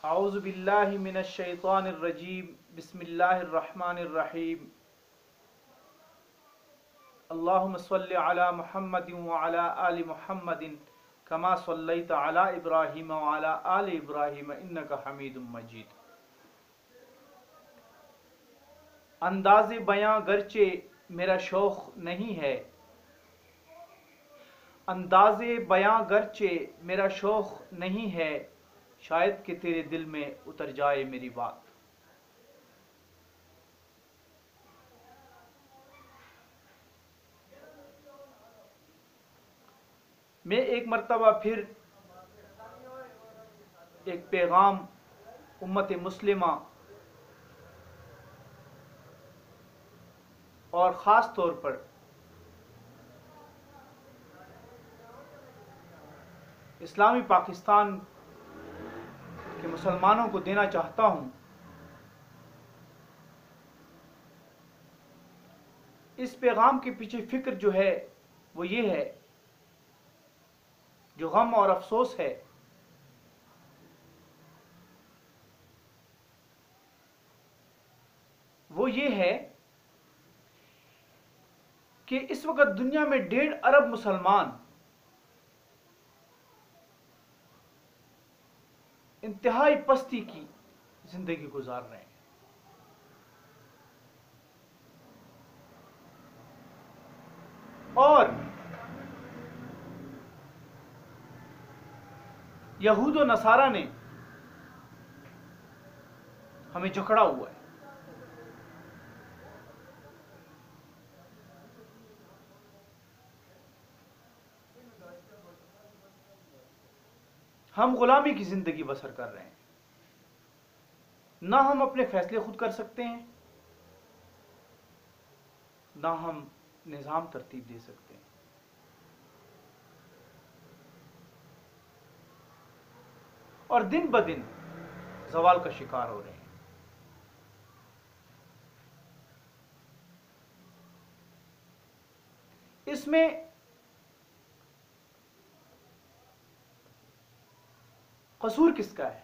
اعوذ باللہ من الشیطان الرجیم بسم اللہ الرحمن الرحیم اللہم صلی علی محمد وعلی آل محمد کما صلیت علی ابراہیم وعلی آل ابراہیم انک حمید مجید۔ انداز بیاں گرچہ میرا شوق نہیں ہے، انداز بیاں گرچہ میرا شوق نہیں ہے، شاید کہ تیرے دل میں اتر جائے میری بات۔ میں ایک مرتبہ پھر ایک پیغام امت مسلمہ اور خاص طور پر اسلامی پاکستان کے مسلمانوں کو دینا چاہتا ہوں۔ اس پیغام کے پیچھے فکر جو ہے وہ یہ ہے، جو غم اور افسوس ہے، وہ یہ ہے کہ اس وقت دنیا میں 1.5 ارب مسلمان انتہائی پستی کی زندگی گزار رہے ہیں۔ اور یہود و نصارہ نے ہمیں جکڑا ہوا ہے۔ ہم غلامی کی زندگی بسر کر رہے ہیں، نہ ہم اپنے فیصلے خود کر سکتے ہیں، نہ ہم نظام ترتیب دے سکتے ہیں۔ اور دن بدن زوال کا شکار ہو رہے ہیں۔ اس میں قصور کس کا ہے؟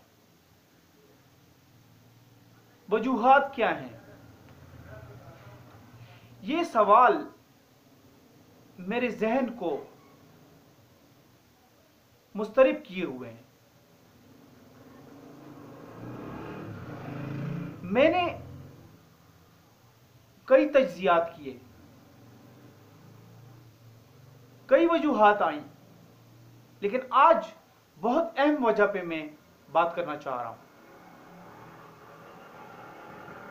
وجوہات کیا ہیں؟ یہ سوال میرے ذہن کو مضطرب کیے ہوئے ہیں۔ میں نے کئی تجزیات کیے، کئی وجوہات آئیں، لیکن آج بہت اہم وجہ پہ میں بات کرنا چاہ رہا ہوں۔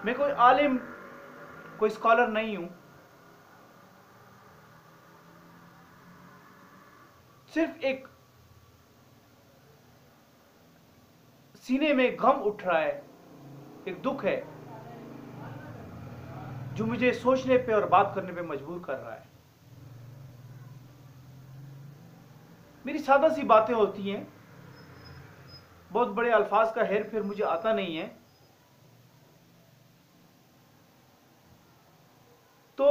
میں کوئی عالم، کوئی اسکالر نہیں ہوں، صرف ایک سینے میں غم اٹھ رہا ہے، ایک دکھ ہے جو مجھے سوچنے پہ اور بات کرنے پہ مجبور کر رہا ہے۔ میری سادہ سی باتیں ہوتی ہیں، بہت بڑے الفاظ کا ہیر پھر مجھے آتا نہیں ہے، تو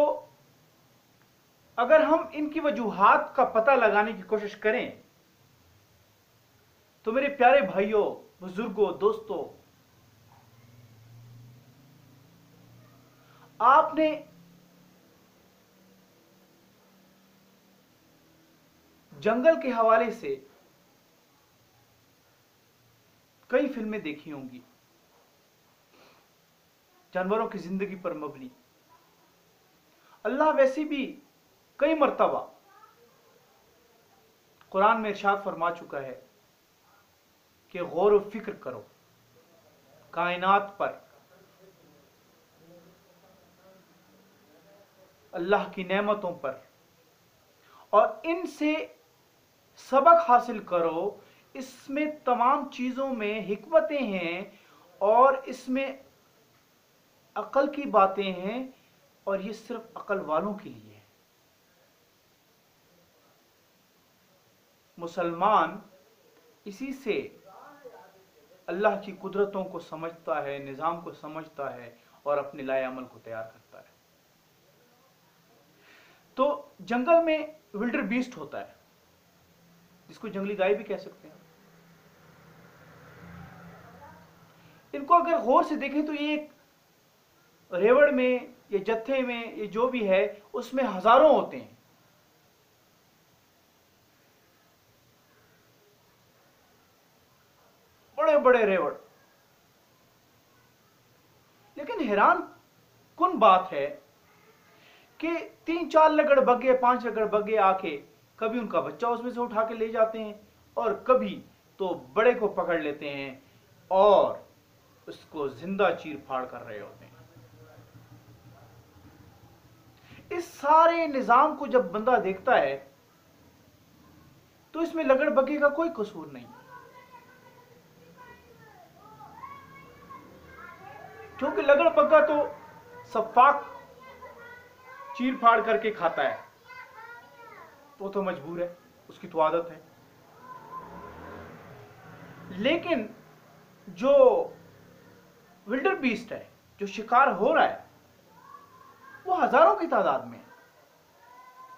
اگر ہم ان کی وجوہات کا پتہ لگانے کی کوشش کریں تو میرے پیارے بھائیوں، بزرگوں، دوستوں، آپ نے جنگل کے حوالے سے کئی فلمیں دیکھی ہوں گی، جانوروں کی زندگی پر مبنی۔ اللہ ویسے بھی کئی مرتبہ قرآن میں ارشاد فرما چکا ہے کہ غور و فکر کرو کائنات پر، اللہ کی نعمتوں پر، اور ان سے سبق حاصل کرو۔ اس میں تمام چیزوں میں حکمتیں ہیں، اور اس میں عقل کی باتیں ہیں، اور یہ صرف عقل والوں کے لیے ہے۔ مسلمان اسی سے اللہ کی قدرتوں کو سمجھتا ہے، نظام کو سمجھتا ہے، اور اپنے لائے عمل کو تیار کرتا ہے۔ تو جنگل میں ولڈر بیسٹ ہوتا ہے، جس کو جنگلی گائے بھی کہہ سکتے ہیں۔ ان کو اگر غور سے دیکھیں تو یہ ایک ریوڑ میں یا جتھے میں یہ جو بھی ہے اس میں ہزاروں ہوتے ہیں. بڑے بڑے ریوڑ. لیکن حیران کن بات ہے کہ 3-4 لگڑ بگے 5 لگڑ بگے آ کے کبھی ان کا بچہ اس میں سے اٹھا کے لے جاتے ہیں اور کبھی تو بڑے کو پکڑ لیتے ہیں اور اس کو زندہ چیر پھاڑ کر رہے ہوتے ہیں. اس سارے نظام کو جب بندہ دیکھتا ہے تو اس میں لگڑ بگے کا کوئی قصور نہیں، کیونکہ لگڑ بگا تو سفاک چیر پھاڑ کر کے کھاتا ہے، وہ تو مجبور ہے، اس کی تو عادت ہے. لیکن جو ولڈر بیسٹ ہے، جو شکار ہو رہا ہے، وہ ہزاروں کی تعداد میں ہے.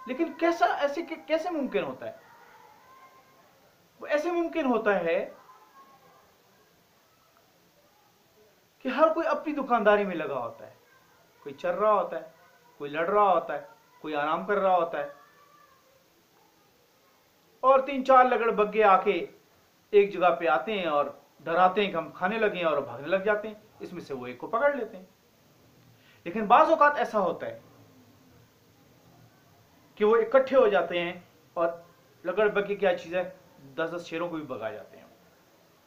لیکن کیسے ممکن ہوتا ہے؟ وہ ایسے ممکن ہوتا ہے کہ ہر کوئی اپنی دکانداری میں لگا ہوتا ہے. کوئی چل رہا ہوتا ہے، کوئی لڑ رہا ہوتا ہے، کوئی آرام کر رہا ہوتا ہے، اور 3-4 لگڑ بگے آ کے ایک جگہ پہ آتے ہیں اور ڈراتے ہیں کہ ہم کھانے لگے ہیں اور بھاگنے لگ جاتے ہیں. اس میں سے وہ ایک کو پکڑ لیتے ہیں. لیکن بعض اوقات ایسا ہوتا ہے کہ وہ اکٹھے ہو جاتے ہیں اور لگڑ بگے کیا چیز ہے 10-10 شیروں کو بھی بگا جاتے ہیں.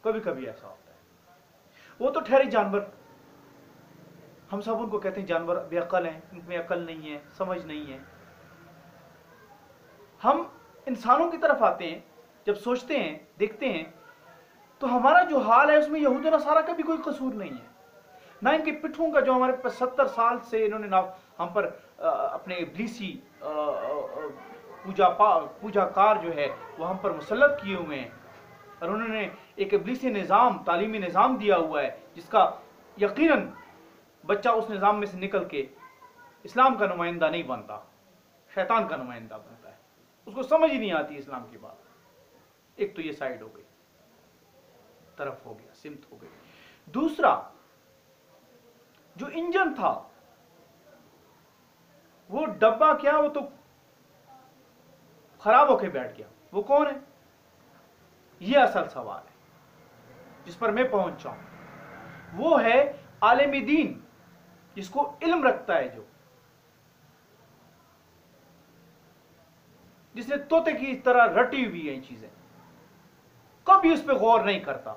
کبھی کبھی ایسا ہوتا ہے. وہ تو ٹھہرے جانور، ہم سب ان کو کہتے ہیں جانور بے عقل ہیں، ان میں عقل نہیں ہے، سمجھ نہیں ہے. ہم انسانوں کی طرف آتے ہیں، جب سوچتے ہیں دیکھتے ہیں تو ہمارا جو حال ہے اس میں یہود و نصارہ کا بھی کوئی قصور نہیں ہے. نہ ان کی پٹھوں کا جو ہمارے 70 سال سے انہوں نے ہم پر اپنے ابلیسی پوجا کار جو ہے وہ ہم پر مسلط کیے ہوئے ہیں، اور انہوں نے ایک ابلیسی نظام، تعلیمی نظام دیا ہوا ہے جس کا یقیناً بچہ اس نظام میں سے نکل کے اسلام کا نمائندہ نہیں بنتا، شیطان کا نمائندہ بنتا ہے. اس کو سمجھ ہی نہیں آتی اسلام کی بات. ایک تو یہ سائیڈ ہو گئی، طرف ہو گیا، سمت ہو گئی. دوسرا جو انجن تھا وہ ڈبہ کیا، وہ تو خراب ہو کے بیٹھ گیا. وہ کون ہے؟ یہ اصل سوال ہے جس پر میں پہنچا ہوں. وہ ہے عالم دین، جس کو علم رکھتا ہے، جس نے طوطے کی طرح رٹی ہوئی ہیں چیزیں، کبھی اس پہ غور نہیں کرتا.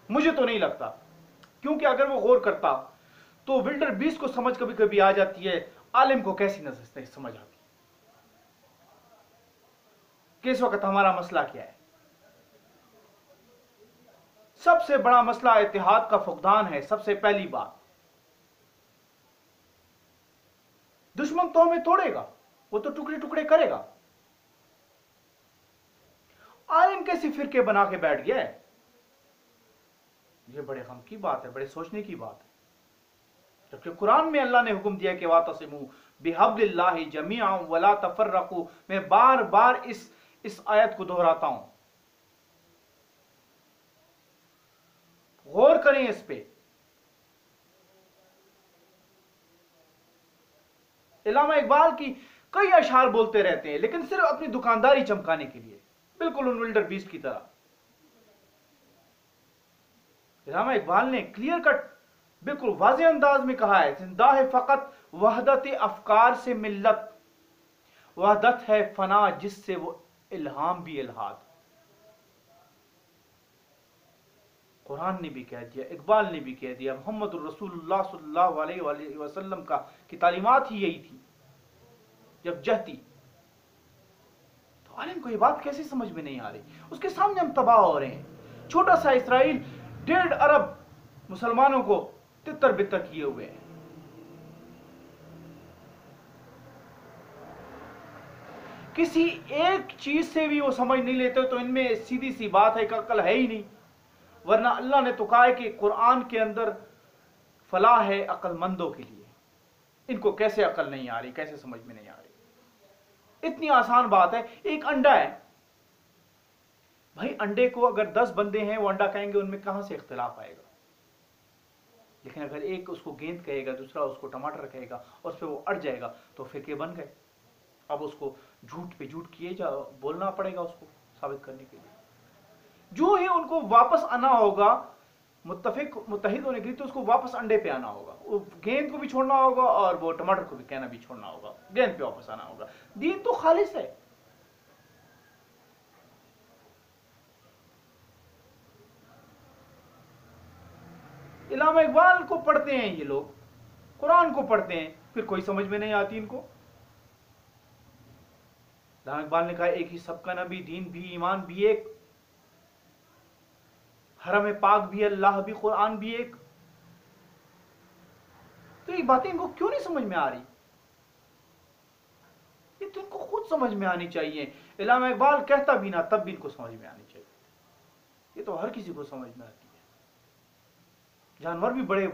مجھے تو نہیں لگتا، کیونکہ اگر وہ غور کرتا تو ولڈر بیسٹ کو سمجھ کبھی کبھی آ جاتی ہے، عالم کو کیسی نظر سے سمجھ آتی کہ اس وقت ہمارا مسئلہ کیا ہے. سب سے بڑا مسئلہ اتحاد کا فقدان ہے. سب سے پہلی بات، دشمن تو ہمیں توڑے گا، وہ تو ٹکڑے ٹکڑے کرے گا. عالم کیسی فرقے بنا کے بیٹھ گیا ہے؟ یہ بڑے غم کی بات ہے، بڑے سوچنے کی بات ہے. جبکہ قرآن میں اللہ نے حکم دیا کہ وَاعْتَصِمُوا بِحَبْلِ اللَّهِ جَمِيعًا وَلَا تَفَرَّقُوا. میں بار بار اس آیت کو دہراتا ہوں، غور کریں اس پہ. علامہ اقبال کی کئی اشعار بولتے رہتے ہیں، لیکن صرف اپنی دکانداری چمکانے کے لیے، بالکل ان ولڈر بیسٹ کی طرح. علامہ اقبال نے کلیئر کٹ بالکل واضح انداز میں کہا ہے، زندہ ہے فقط وحدت افکار سے ملت، وحدت ہے فنا جس سے وہ الہام بھی الہاد. قرآن نے بھی کہہ دیا، اقبال نے بھی کہہ دیا، محمد الرسول اللہ صلی اللہ علیہ وآلہ وسلم کی تعلیمات ہی یہی تھی. جب جہتی تو عالم کو یہ بات کیسے سمجھ میں نہیں آ رہی؟ اس کے سامنے ہم تباہ ہو رہے ہیں. چھوٹا سا اسرائیل 1.5 ارب مسلمانوں کو تتر بتر کیے ہوئے ہیں. کسی ایک چیز سے بھی وہ سمجھ نہیں لیتے تو ان میں سیدھی سی بات ہے کہ عقل ہے ہی نہیں. ورنہ اللہ نے تو کہا ہے کہ قرآن کے اندر فلاح ہے عقل مندوں کے لیے. ان کو کیسے عقل نہیں آ رہی، کیسے سمجھ میں نہیں آ رہی؟ اتنی آسان بات ہے. ایک انڈا ہے، بھائی انڈے کو اگر 10 بندے ہیں وہ انڈا کہیں گے، ان میں کہاں سے اختلاف آئے گا؟ لیکن اگر ایک اس کو گیند کہے گا، دوسرا اس کو ٹماٹر کہے گا اور اس پہ وہ اڑ جائے گا تو فرقے بن گئے. اب اس کو جھوٹ پہ جھوٹ کیے بولنا پڑے گا اس کو ثابت کرنے کے لیے. جو ہی ان کو واپس آنا ہوگا متحد ہونے کے لیے، تو اس کو واپس انڈے پہ آنا ہوگا، وہ گیند کو بھی چھوڑنا ہوگا اور وہ ٹماٹر کو بھی کہنا بھی چھوڑنا ہوگا، گیند پہ واپس آنا ہوگا. دین تو خالص ہے. علامہ اقبال کو پڑھتے ہیں یہ لوگ، قرآن کو پڑھتے ہیں، پھر کوئی سمجھ میں نہیں آتی ان کو. علامہ اقبال نے کہا ایک ہی سب کا نبی، دین بھی ایمان بھی ایک، حرم پاک بھی اللہ بھی قرآن بھی ایک. تو یہ باتیں ان کو کیوں نہیں سمجھ میں آ رہی؟ یہ تو ان کو خود سمجھ میں آنی چاہیے. علامہ اقبال کہتا بھی نہ تب بھی ان کو سمجھ میں آنی چاہیے. یہ تو ہر کسی کو سمجھ میں آتی ہے. جانور بھی بڑے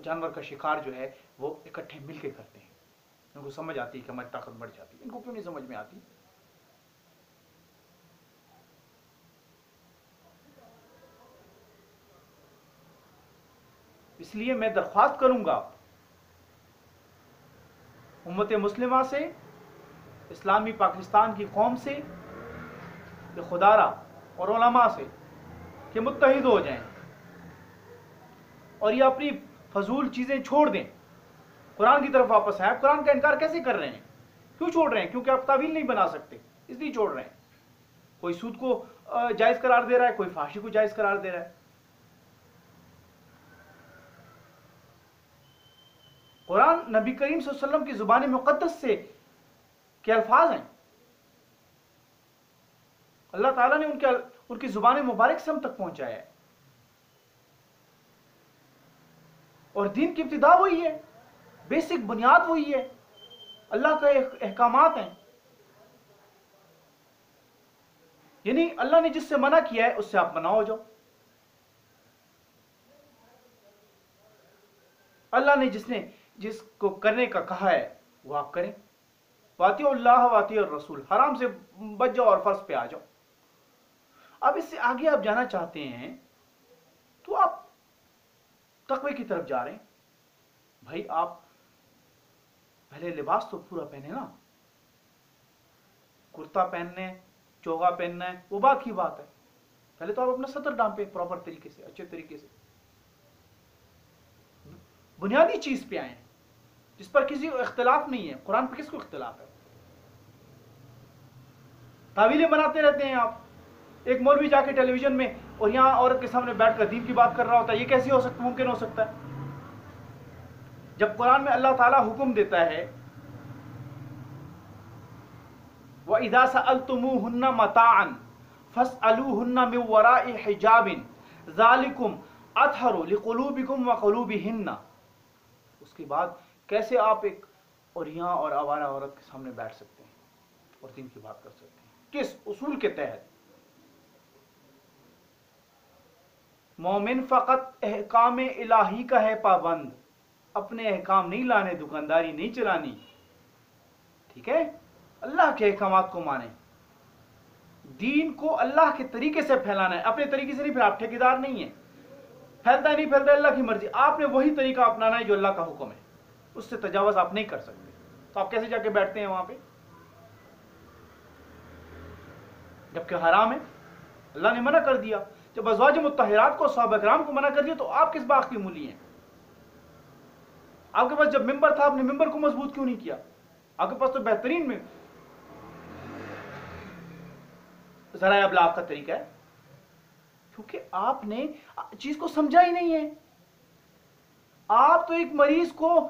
جانور کا شکار جو ہے وہ اکٹھے مل کے کرتے ہیں. ان کو سمجھ آتی ہے کہ ہماری طاقت بڑھ جاتی ہے. ان کو کیوں نہیں سمجھ میں آتی؟ اس لیے میں درخواست کروں گا امت مسلمہ سے، اسلامی پاکستان کی قوم سے، کہ خدا را اور علماء سے کہ متحد ہو جائیں اور یہ اپنی فضول چیزیں چھوڑ دیں، قرآن کی طرف واپس آئیں. قرآن کا انکار کیسے کر رہے ہیں؟ کیوں چھوڑ رہے ہیں؟ کیونکہ آپ تعویل نہیں بنا سکتے اس لیے چھوڑ رہے ہیں. کوئی سود کو جائز قرار دے رہا ہے، کوئی فحشی کو جائز قرار دے رہا ہے. قرآن نبی کریم صلی اللہ علیہ وسلم کی زبان مقدس سے کے الفاظ ہیں. اللہ تعالیٰ نے ان کی زبان مبارک سے ہم تک پہنچایا ہے. اور دین کی ابتدا وہی ہے، بیسک بنیاد وہی ہے، اللہ کا احکامات ہیں. یعنی اللہ نے جس سے منع کیا ہے اس سے آپ منع ہو جاؤ. اللہ نے جس کو کرنے کا کہا ہے وہ آپ کریں. واطیعوا اللہ واطیعوا الرسول، حرام سے بچ جاؤ اور فرض پہ آ جاؤ. اب اس سے آگے آپ جانا چاہتے ہیں تو آپ تقوی کی طرف جا رہے ہیں. بھائی آپ پہلے لباس تو پورا پہنے نا. کرتا پہننے، چوغا پہننا ہے وہ بات کی بات ہے. پہلے تو آپ اپنا سطر ڈانپے پراپر طریقے سے، اچھے طریقے سے. بنیادی چیز پہ آئیں جس پر کسی کو اختلاف نہیں ہے. قرآن پہ کس کو اختلاف ہے؟ تعویلیں بناتے رہتے ہیں آپ. ایک مولوی جا کے ٹیلی ویژن میں اور یہاں عورت کے سامنے بیٹھ کر دین کی بات کر رہا ہوتا ہے. یہ کیسے ہو سکتا، ممکن ہو سکتا ہے؟ جب قرآن میں اللہ تعالیٰ حکم دیتا ہے وَإِذَا سَأَلْتُمُوهُنَّ مَتَاعًا فَاسْأَلُوهُنَّ مِنْ وَرَاءِ حِجَابٍ ذَلِكُمْ أَطْهَرُ لِقُلُوبِكُمْ وَقُلُوبِهِنَّ. اس کے بعد کیسے آپ ایک یہاں اور آوارہ عورت کے سامنے بیٹھ سکتے ہیں اور دین کی بات کر سکتے ہیں؟ کس اصول کے تحت؟ مومن فقط احکام الہی کا ہے پابند، اپنے احکام نہیں لانے، دکانداری نہیں چلانی. ٹھیک ہے؟ اللہ کے احکامات کو مانیں. دین کو اللہ کے طریقے سے پھیلانا ہے، اپنے طریقے سے نہیں. پھر آپ ٹھیکیدار نہیں ہیں. پھیلتا ہے نہیں پھیلتا ہے اللہ کی مرضی. آپ نے وہی طریقہ اپنانا ہے جو اللہ کا حکم ہے، اس سے تجاوز آپ نہیں کر سکتے. تو آپ کیسے جا کے بیٹھتے ہیں وہاں پہ جبکہ حرام ہے؟ اللہ نے منع کر دیا. جب ازواج مطہرات کو، صحابہ کرام کو منع کر دیا تو آپ کس باغ کی مولی ہیں؟ آپ کے پاس جب ممبر تھا آپ نے ممبر کو مضبوط کیوں نہیں کیا؟ آپ کے پاس تو بہترین میں ذرائع ابلاغ کا طریقہ ہے. کیونکہ آپ نے چیز کو سمجھا ہی نہیں ہے. آپ تو ایک مریض کو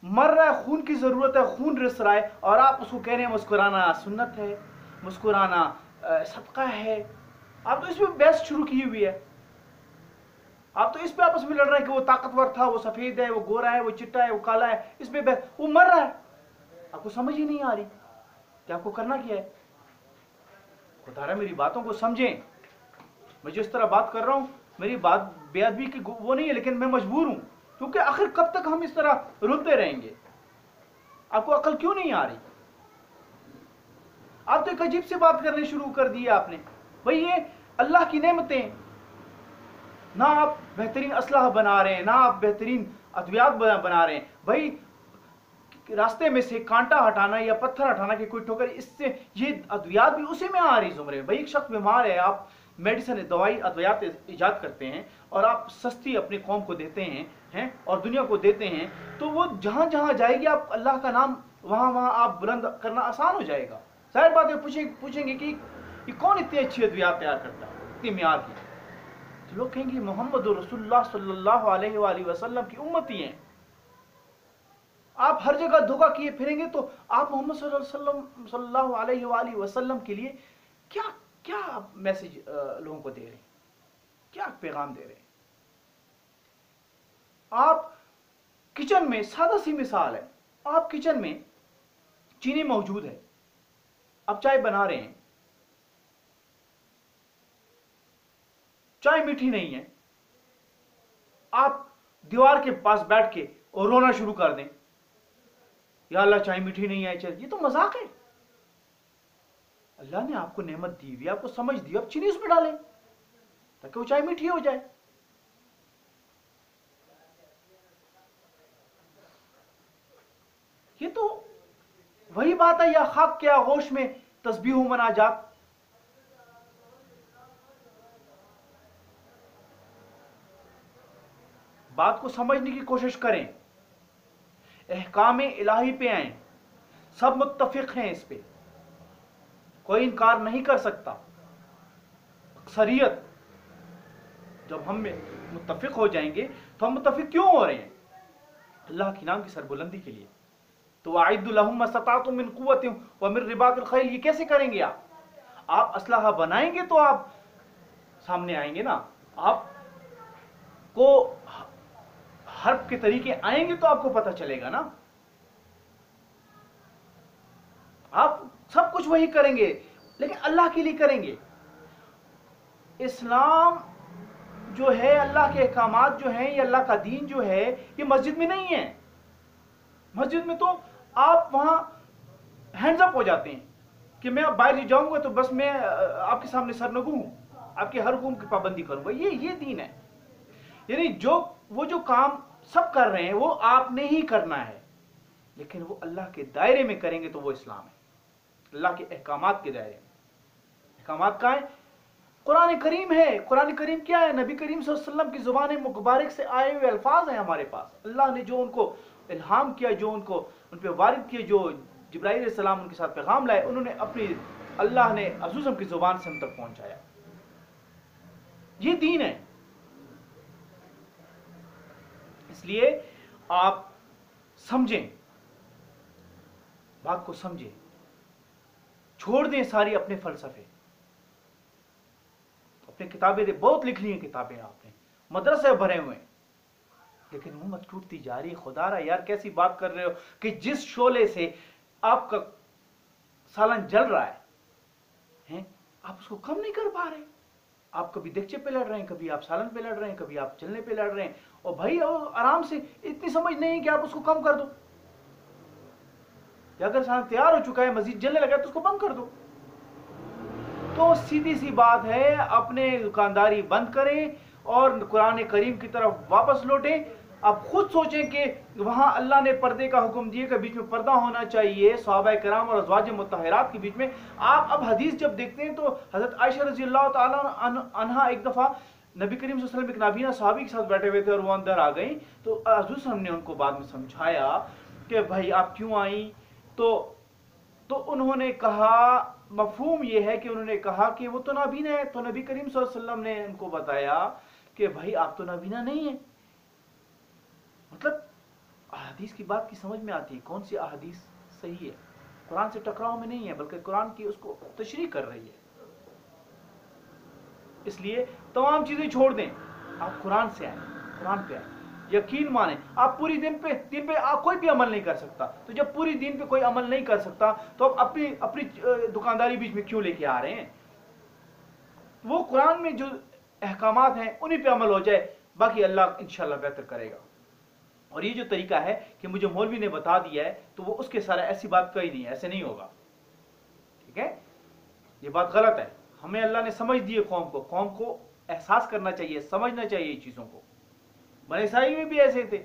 مر رہا ہے، خون کی ضرورت ہے، خون رس رہا ہے، اور آپ اس کو کہہ رہے ہیں مسکرانا سنت ہے، مسکرانا صدقہ ہے. آپ تو اس پہ بحث شروع کی ہوئی ہے. آپ تو اس پہ آپس میں لڑ رہے ہیں کہ وہ طاقتور تھا، وہ سفید ہے، وہ گورا ہے، وہ چٹا ہے، وہ کالا ہے. اس پہ بحث، وہ مر رہا ہے. آپ کو سمجھ ہی نہیں آ رہی کہ آپ کو کرنا کیا ہے. خدا رہا میری باتوں کو سمجھیں. میں جس طرح بات کر رہا ہوں میری بات بے ادبی کی وہ نہیں ہے، لیکن میں مجبور ہوں. کیونکہ آخر کب تک ہم اس طرح رلتے رہیں گے؟ آپ کو عقل کیوں نہیں آ رہی؟ آپ تو ایک عجیب سے بات کرنے شروع کر دی آپ نے. بھئی یہ اللہ کی نعمتیں، نہ آپ بہترین اسلحہ بنا رہے ہیں، نہ آپ بہترین ادویات بنا رہے ہیں. بھئی راستے میں سے کانٹا ہٹانا یا پتھر ہٹانا کہ کوئی ٹھوکر، اس سے یہ ادویات بھی اسی میں آ رہی زمرے میں. بھئی ایک شخص بیمار ہے، آپ میڈیسن دوائی ادویات ایجاد کرتے ہیں اور آپ سستی اپنی قوم کو دیتے ہیں اور دنیا کو دیتے ہیں، تو وہ جہاں جہاں جائے گی آپ اللہ کا نام وہاں وہاں آپ بلند کرنا آسان ہو جائے گا. ظاہر بات ہے پوچھیں گے کہ یہ کون اتنی اچھی ادویات تیار کرتا ہے اتنی معیار کی؟ تو لوگ کہیں گے محمد رسول اللہ صلی اللہ علیہ وآلہ وسلم کی امتی ہیں. آپ ہر جگہ دھوکہ کیے پھریں گے تو آپ محمد صلی اللہ علیہ وآلہ وسلم کے لیے کیا کیا میسج لوگوں کو دے رہے ہیں، کیا پیغام دے رہے ہیں؟ آپ کچن میں، سادہ سی مثال ہے، آپ کچن میں چینی موجود ہے، آپ چائے بنا رہے ہیں، چائے میٹھی نہیں ہے، آپ دیوار کے پاس بیٹھ کے اور رونا شروع کر دیں، یا اللہ چائے میٹھی نہیں ہے. یہ تو مذاق ہے. اللہ نے آپ کو نعمت دی ہوئی، آپ کو سمجھ دی، آپ چینی اس میں ڈالیں تاکہ وہ چائے میٹھی ہو جائے. یہ تو وہی بات ہے، یا خاک کے آغوش میں تسبیح و مناجات. بات کو سمجھنے کی کوشش کریں، احکام الہی پہ آئیں، سب متفق ہیں اس پہ، کوئی انکار نہیں کر سکتا. اکثریت جب ہم میں متفق ہو جائیں گے تو ہم متفق کیوں ہو رہے ہیں؟ اللہ کے نام کی سربلندی کے لیے. تو وَأَعِدُّوا لَهُم مَّا اسْتَطَعْتُم مِّن قُوَّةٍ وَمِن رِّبَاطِ الْخَيْلِ. یہ کیسے کریں گے آپ اسلحہ بنائیں گے تو آپ سامنے آئیں گے نا. آپ کو حرب کے طریقے آئیں گے تو آپ کو پتہ چلے گا نا. آپ سب کچھ وہی کریں گے لیکن اللہ کے لیے کریں گے. اسلام جو ہے، اللہ کے احکامات جو ہیں، یہ اللہ کا دین جو ہے، یہ مسجد میں نہیں ہے. مسجد میں تو آپ وہاں ہینڈز اپ ہو جاتے ہیں کہ میں اب باہر جاؤں گا تو بس میں آپ کے سامنے سرنگو ہوں، آپ کے ہر حکم کی پابندی کروں گا. یہ دین ہے. یعنی وہ جو کام سب کر رہے ہیں وہ آپ نے ہی کرنا ہے، لیکن وہ اللہ کے دائرے میں کریں گے تو وہ اسلام ہے. اللہ کے احکامات کے دائرے میں. احکامات کا ہے قرآن کریم ہے. قرآن کریم کیا ہے؟ نبی کریم صلی اللہ علیہ وسلم کی زبان مبارک سے آئے ہوئے الفاظ ہیں ہمارے پاس. اللہ نے جو ان کو الہام کیا، جو ان پہ وارد کیا، جو جبرائیل علیہ السلام ان کے ساتھ پیغام لائے، انہوں نے اللہ نے عزوزم کی زبان سے ہم تک پہنچایا. یہ دین ہے. اس لیے آپ سمجھیں، بات کو سمجھیں، چھوڑ دیں ساری اپنے فلسفے. اپنے کتابیں بہت لکھ لی ہیں کتابیں آپ نے، مدرسے بھرے ہوئے ہیں، لیکن امت ٹوٹتی جا رہی ہے. خدا را یار کیسی بات کر رہے ہو کہ جس شعلے سے آپ کا سالن جل رہا ہے آپ اس کو کم نہیں کر پا رہے. آپ کبھی دیگچے پہ لڑ رہے ہیں، کبھی آپ سالن پہ لڑ رہے ہیں، کبھی آپ چلنے پہ لڑ رہے ہیں. اور بھائی آرام سے، اتنی سمجھ نہیں ہے کہ آپ اس کو کم کر دو. یا اگر سالن تیار ہو چکا ہے، مزید جلنے لگا ہے تو اس کو بند کر دو. تو سیدھی سی بات ہے، اپنے دکانداری بند کریں اور قرآن کریم کی طرف واپس لوٹیں. اب خود سوچیں کہ وہاں اللہ نے پردے کا حکم دیے کہ بیچ میں پردہ ہونا چاہیے صحابہ کرام اور ازواج مطہرات کے بیچ میں. آپ اب حدیث جب دیکھتے ہیں تو حضرت عائشہ رضی اللہ تعالیٰ عنہا ایک دفعہ نبی کریم صلی اللہ علیہ وسلم ایک نابینا صحابی کے ساتھ بیٹھے ہوئے تھے اور وہ اندر آ گئیں. تو حضور صلی اللہ علیہ وسلم نے ان کو بعد میں سمجھایا کہ بھائی آپ کیوں آئیں. تو انہوں نے کہا، مفہوم یہ ہے کہ انہوں نے کہا کہ وہ تو نابینا ہے. تو نبی کریم صلی اللہ علیہ وسلم نے ان کو بتایا کہ بھائی آپ تو نابینا نہیں ہیں. مطلب احادیث کی بات کی سمجھ میں آتی ہے کون سی احادیث صحیح ہے، قرآن سے ٹکراؤ میں نہیں ہے بلکہ قرآن کی اس کو تشریح کر رہی ہے. اس لیے تمام چیزیں چھوڑ دیں، آپ قرآن سے آئیں، قرآن پہ آئیں، یقین مانیں. آپ پوری دن پہ آپ کوئی بھی عمل نہیں کر سکتا. تو جب پوری دن پہ کوئی عمل نہیں کر سکتا تو آپ اپنی دکانداری بیچ میں کیوں لے کے آ رہے ہیں؟ وہ قرآن میں جو احکامات ہیں انہی پہ عمل ہو جائے، باقی اللہ انشاءاللہ بہتر کرے گا. اور یہ جو طریقہ ہے کہ مجھے مولوی نے بتا دیا ہے تو وہ اس کے سارا ایسی بات کہی نہیں ہے، ایسے نہیں ہوگا. ٹھیک ہے، یہ بات غلط ہے. ہمیں اللہ نے سمجھ دیے قوم کو احساس کرنا چاہیے، سمجھنا چاہیے چیزوں کو۔ بنی اسرائیل میں بھی ایسے تھے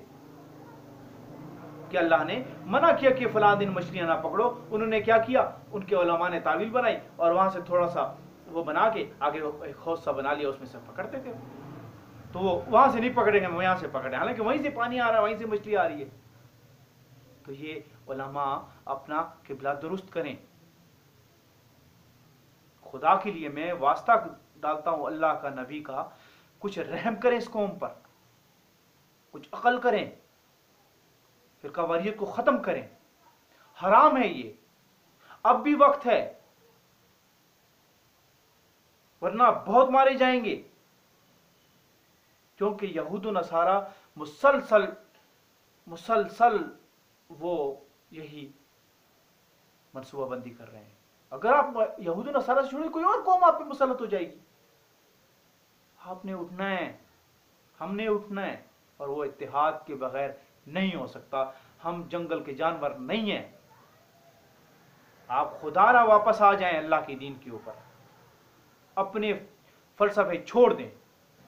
کہ اللہ نے منع کیا کہ فلاں دن مچھلیاں نہ پکڑو، انہوں نے کیا کیا، ان کے علماء نے تعویل بنائی اور وہاں سے تھوڑا سا وہ بنا کے آگے ایک حوض سا بنا لیا، اس میں سے پکڑتے تھے۔ تو وہ وہاں سے نہیں پکڑیں گے، یہاں سے پکڑیں، حالانکہ وہیں سے پانی آ رہا ہے، وہیں سے مچھلی آ رہی ہے۔ تو یہ علماء اپنا قبلہ درست کریں۔ خدا کے لیے میں واسطہ ڈالتا ہوں اللہ کا، نبی کا، کچھ رحم کریں اس قوم پر، کچھ عقل کریں، فرقہ واریت کو ختم کریں۔ حرام ہے یہ، اب بھی وقت ہے، ورنہ بہت مارے جائیں گے، کیونکہ یہود و نصارہ مسلسل وہ یہی منصوبہ بندی کر رہے ہیں۔ اگر آپ یہود و نصارہ سے چھوڑیں، کوئی اور قوم آپ پہ مسلط ہو جائے گی۔ آپ نے اٹھنا ہے، ہم نے اٹھنا ہے، اور وہ اتحاد کے بغیر نہیں ہو سکتا۔ ہم جنگل کے جانور نہیں ہیں۔ آپ خدا نہ واپس آ جائیں اللہ کے دین کے اوپر، اپنے فلسفے چھوڑ دیں۔